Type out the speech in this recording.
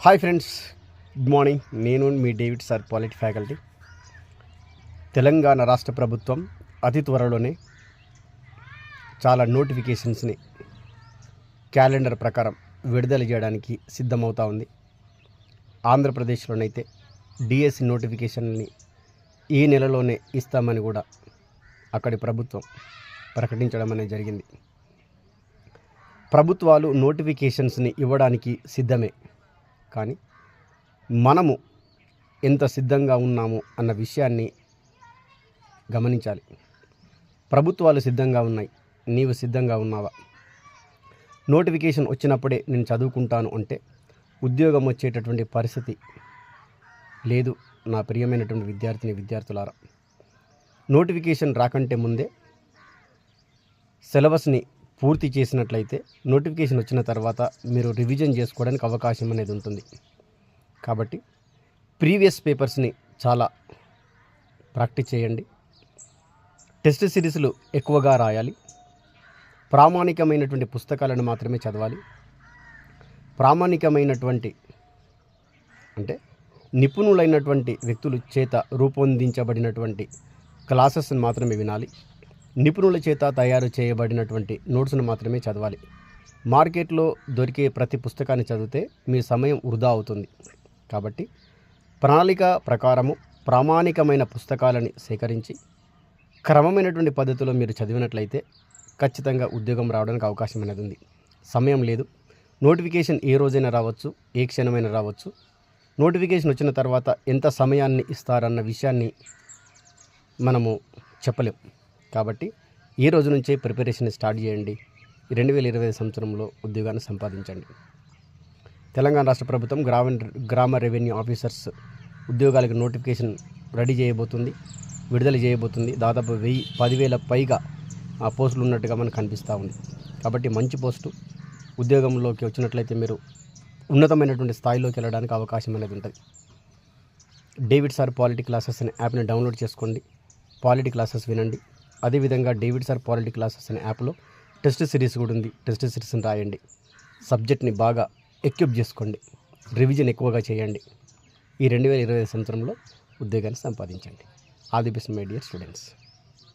Hi friends, good morning. నేను మీ David sir, polity faculty. Telangana రాష్ట్ర ప్రభుత్వం అతి త్వరలోనే చాలా నోటిఫికేషన్స్ని క్యాలెండర్ ప్రకారం విడుదల చేయడానికి సిద్ధమవుతా ఉంది. ఆంధ్రప్రదేశ్లోనైతే డిఎస్సి నోటిఫికేషన్ని ఈ నెలలోనే ఇస్తామని కూడా అక్కడి ప్రభుత్వం ప్రకటించడం అనేది జరిగింది. ప్రభుత్వాలు నోటిఫికేషన్స్ని ఇవ్వడానికి సిద్ధమే, కానీ మనము ఎంత సిద్ధంగా ఉన్నాము అన్న విషయాన్ని గమనించాలి. ప్రభుత్వాలు సిద్ధంగా ఉన్నాయి, నీవు సిద్ధంగా ఉన్నావా? నోటిఫికేషన్ వచ్చినప్పుడే నేను చదువుకుంటాను అంటే ఉద్యోగం వచ్చేటటువంటి పరిస్థితి లేదు. నా ప్రియమైనటువంటి విద్యార్థులారా, నోటిఫికేషన్ రాకంటే ముందే సిలబస్ని పూర్తి చేసినట్లయితే నోటిఫికేషన్ వచ్చిన తర్వాత మీరు రివిజన్ చేసుకోవడానికి అవకాశం అనేది ఉంటుంది. కాబట్టి ప్రీవియస్ పేపర్స్ని చాలా ప్రాక్టీస్ చేయండి. టెస్ట్ సిరీస్లు ఎక్కువగా రాయాలి. ప్రామాణికమైనటువంటి పుస్తకాలను మాత్రమే చదవాలి. ప్రామాణికమైనటువంటి అంటే నిపుణులైనటువంటి వ్యక్తుల చేత రూపొందించబడినటువంటి క్లాసెస్ని మాత్రమే వినాలి. నిపుణుల చేత తయారు చేయబడినటువంటి నోట్స్ను మాత్రమే చదవాలి. మార్కెట్లో దొరికే ప్రతి పుస్తకాన్ని చదివితే మీ సమయం వృధా అవుతుంది. కాబట్టి ప్రణాళిక ప్రకారము ప్రామాణికమైన పుస్తకాలని సేకరించి క్రమమైనటువంటి పద్ధతిలో మీరు చదివినట్లయితే ఖచ్చితంగా ఉద్యోగం రావడానికి అవకాశం అనేది ఉంది. సమయం లేదు. నోటిఫికేషన్ ఏ రోజైనా రావచ్చు, ఏ క్షణమైనా రావచ్చు. నోటిఫికేషన్ వచ్చిన తర్వాత ఎంత సమయాన్ని ఇస్తారన్న విషయాన్ని మనము చెప్పలేం. కాబట్టి ఈ రోజు నుంచే ప్రిపరేషన్ స్టార్ట్ చేయండి. 2020 సంవత్సరంలో ఉద్యోగాన్ని సంపాదించండి. తెలంగాణ రాష్ట్ర ప్రభుత్వం గ్రామ రెవెన్యూ ఆఫీసర్స్ ఉద్యోగాలకు నోటిఫికేషన్ రెడీ చేయబోతుంది, విడుదల చేయబోతుంది. దాదాపు 10,000 పైగా ఆ పోస్టులు ఉన్నట్టుగా మనకు కనిపిస్తూ ఉంది. కాబట్టి మంచి పోస్టు ఉద్యోగంలోకి వచ్చినట్లయితే మీరు ఉన్నతమైనటువంటి స్థాయిలోకి వెళ్ళడానికి అవకాశం అనేది ఉంటుంది. డేవిడ్ సార్ పాలిటీ క్లాసెస్ అనే యాప్ని డౌన్లోడ్ చేసుకోండి. పాలిటీ క్లాసెస్ వినండి. అదేవిధంగా డేవిడ్ సార్ పాలిటీ క్లాసెస్ అనే యాప్లో టెస్ట్ సిరీస్ కూడా ఉంది. టెస్ట్ సిరీస్ని రాయండి. సబ్జెక్ట్ని బాగా ఎక్విప్ చేసుకోండి. రివిజన్ ఎక్కువగా చేయండి. ఈ 2020 సంవత్సరంలో ఉద్యోగాన్ని సంపాదించండి. All the best my dear students.